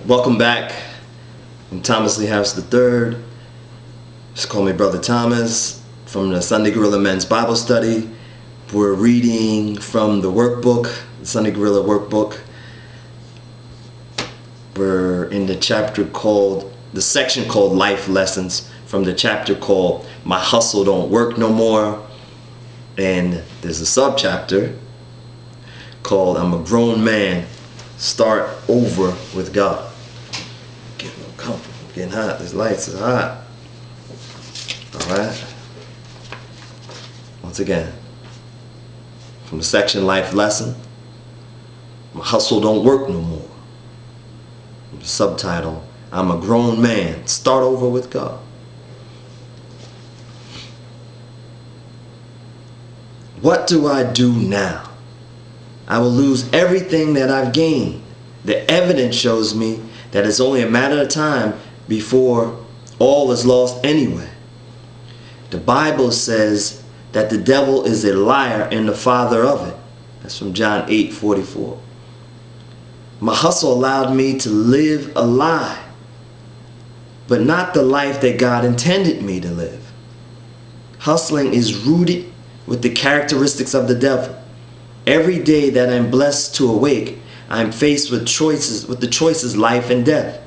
Welcome back. I'm Thomas Lee Harris III. Just call me Brother Thomas from the SundayGorilla Men's Bible Study. We're reading from the workbook, the SundayGorilla workbook. We're in the section called Life Lessons, from the chapter called My Hustle Don't Work No More. And there's a subchapter called I'm a Grown Man, Start Over with God. Getting a little comfortable, getting hot. These lights are hot. Alright. Once again, from the section Life Lesson, My Hustle Don't Work No More. The subtitle, I'm a Grown Man, Start Over with God. What do I do now? I will lose everything that I've gained. The evidence shows me that it's only a matter of time before all is lost anyway. The Bible says that the devil is a liar and the father of it. That's from John 8:44. My hustle allowed me to live a lie, but not the life that God intended me to live. Hustling is rooted with the characteristics of the devil. Every day that I'm blessed to awake, I'm faced with the choices life and death,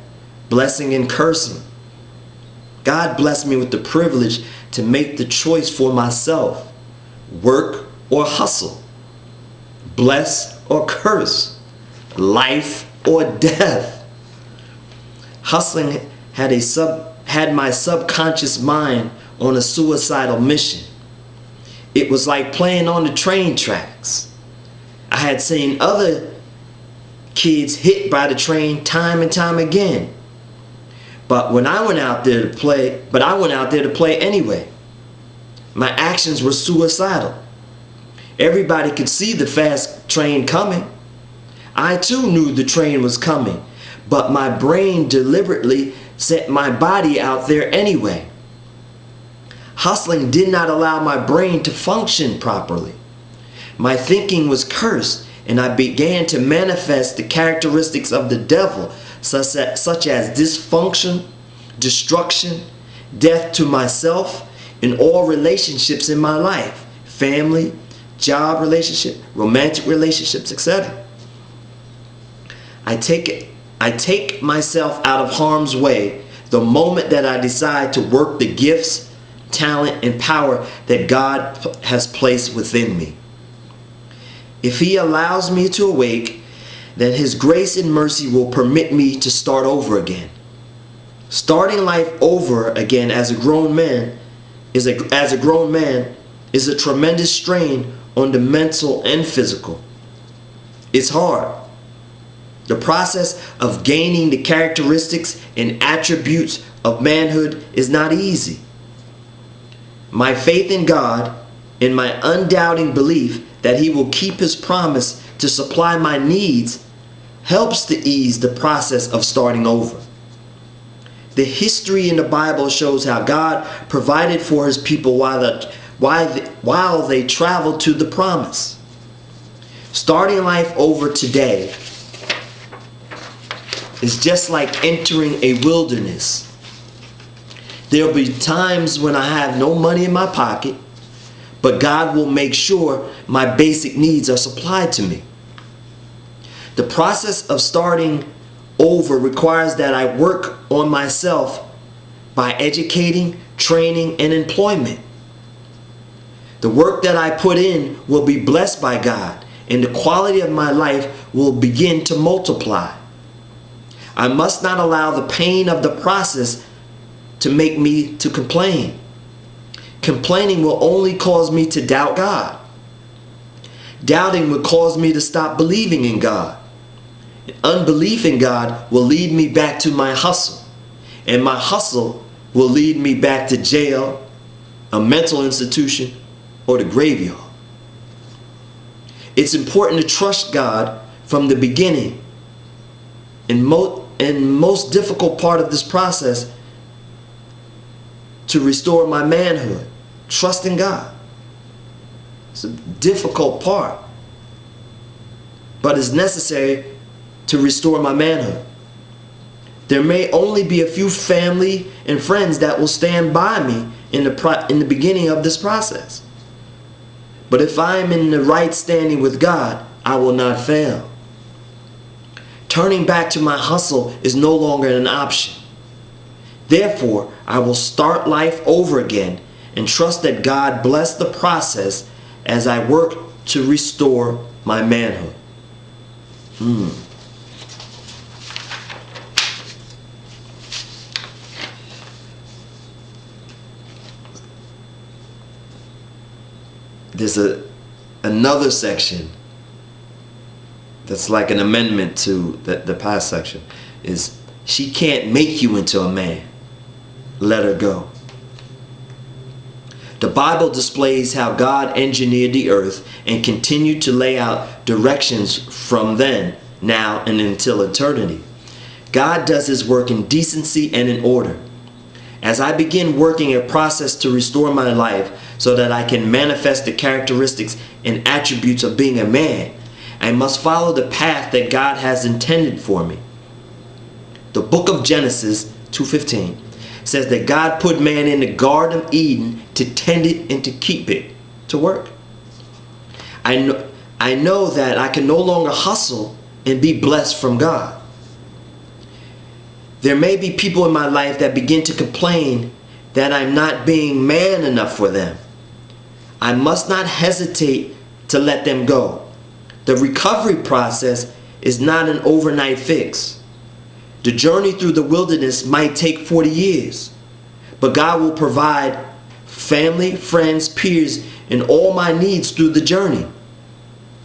blessing and cursing. God blessed me with the privilege to make the choice for myself, work or hustle, bless or curse, life or death. Hustling had my subconscious mind on a suicidal mission. It was like playing on the train tracks. I had seen other kids hit by the train time and time again. But I went out there to play anyway. My actions were suicidal. Everybody could see the fast train coming. I too knew the train was coming, but my brain deliberately sent my body out there anyway. Hustling did not allow my brain to function properly. My thinking was cursed, and I began to manifest the characteristics of the devil, such as dysfunction, destruction, death to myself, and all relationships in my life, family, job relationship, romantic relationships, etc. I take myself out of harm's way the moment that I decide to work the gifts, talent, and power that God has placed within me. If He allows me to awake, then His grace and mercy will permit me to start over again. Starting life over again as a grown man is a tremendous strain on the mental and physical. It's hard. The process of gaining the characteristics and attributes of manhood is not easy. My faith in God and my undoubting belief that He will keep His promise to supply my needs helps to ease the process of starting over. The history in the Bible shows how God provided for His people while they traveled to the promise. Starting life over today is just like entering a wilderness. There'll be times when I have no money in my pocket, but God will make sure my basic needs are supplied to me. The process of starting over requires that I work on myself by educating, training, and employment. The work that I put in will be blessed by God, and the quality of my life will begin to multiply. I must not allow the pain of the process to make me to complain. Complaining will only cause me to doubt God. Doubting will cause me to stop believing in God. Unbelief in God will lead me back to my hustle. And my hustle will lead me back to jail, a mental institution, or the graveyard. It's important to trust God from the beginning. And most difficult part of this process to restore my manhood, trusting God. It's a difficult part, but it's necessary to restore my manhood. There may only be a few family and friends that will stand by me in the beginning of this process. But if I am in the right standing with God, I will not fail. Turning back to my hustle is no longer an option. Therefore, I will start life over again and trust that God bless the process as I work to restore my manhood. There's another section that's like an amendment to the past section. Is she can't make you into a man. Let her go. The Bible displays how God engineered the earth and continued to lay out directions from then, now, and until eternity. God does his work in decency and in order. As I begin working a process to restore my life so that I can manifest the characteristics and attributes of being a man, I must follow the path that God has intended for me. The book of Genesis 2:15 says that God put man in the Garden of Eden to tend it and to keep it, to work. I know that I can no longer hustle and be blessed from God. There may be people in my life that begin to complain that I'm not being man enough for them. I must not hesitate to let them go. The recovery process is not an overnight fix. The journey through the wilderness might take 40 years, but God will provide family, friends, peers, and all my needs through the journey.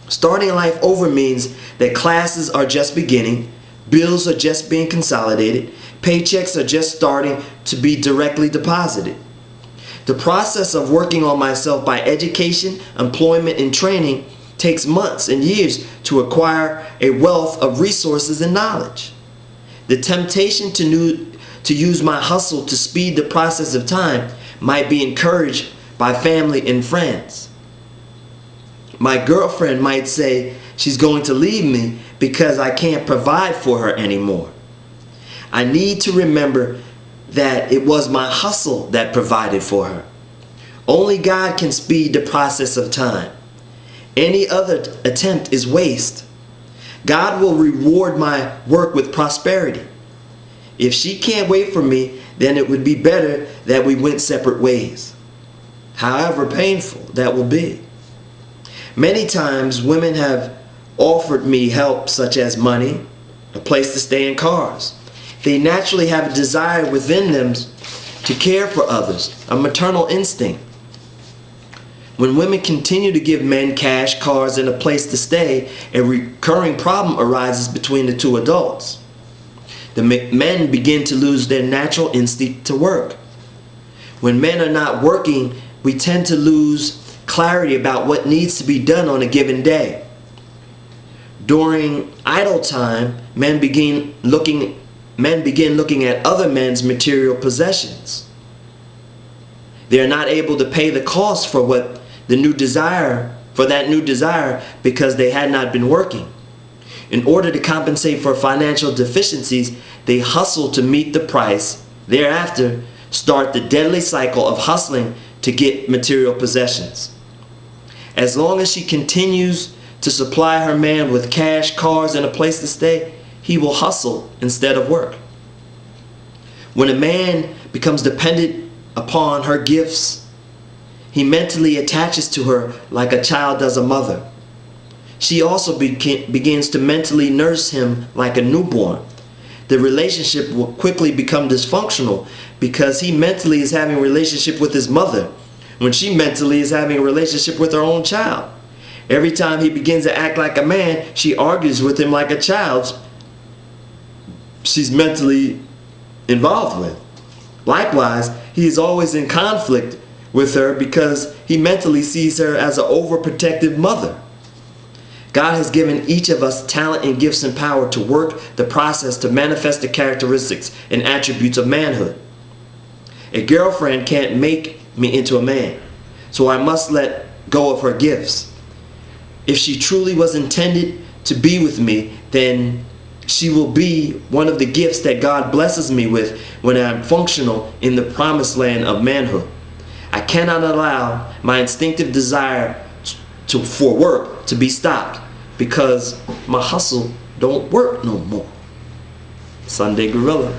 Starting life over means that classes are just beginning, bills are just being consolidated, paychecks are just starting to be directly deposited. The process of working on myself by education, employment, and training takes months and years to acquire a wealth of resources and knowledge. The temptation to use my hustle to speed the process of time might be encouraged by family and friends. My girlfriend might say she's going to leave me because I can't provide for her anymore. I need to remember that it was my hustle that provided for her. Only God can speed the process of time. Any other attempt is waste. God will reward my work with prosperity. If she can't wait for me, then it would be better that we went separate ways, however painful that will be. Many times women have offered me help such as money, a place to stay, and cars. They naturally have a desire within them to care for others, a maternal instinct. When women continue to give men cash, cars, and a place to stay, a recurring problem arises between the two adults. The men begin to lose their natural instinct to work. When men are not working, we tend to lose clarity about what needs to be done on a given day. During idle time, men begin looking at other men's material possessions. They are not able to pay the cost for that new desire because they had not been working. In order to compensate for financial deficiencies, they hustle to meet the price. Thereafter, start the deadly cycle of hustling to get material possessions. As long as she continues to supply her man with cash, cars, and a place to stay, he will hustle instead of work. When a man becomes dependent upon her gifts, he mentally attaches to her like a child does a mother. She also begins to mentally nurse him like a newborn. The relationship will quickly become dysfunctional because he mentally is having a relationship with his mother when she mentally is having a relationship with her own child. Every time he begins to act like a man, she argues with him like a child she's mentally involved with. Likewise, he is always in conflict with her because he mentally sees her as an overprotective mother. God has given each of us talent and gifts and power to work the process to manifest the characteristics and attributes of manhood. A girlfriend can't make me into a man, so I must let go of her gifts. If she truly was intended to be with me, then She will be one of the gifts that God blesses me with when I'm functional in the promised land of manhood. I cannot allow my instinctive desire for work to be stopped because my hustle don't work no more. SundayGorilla.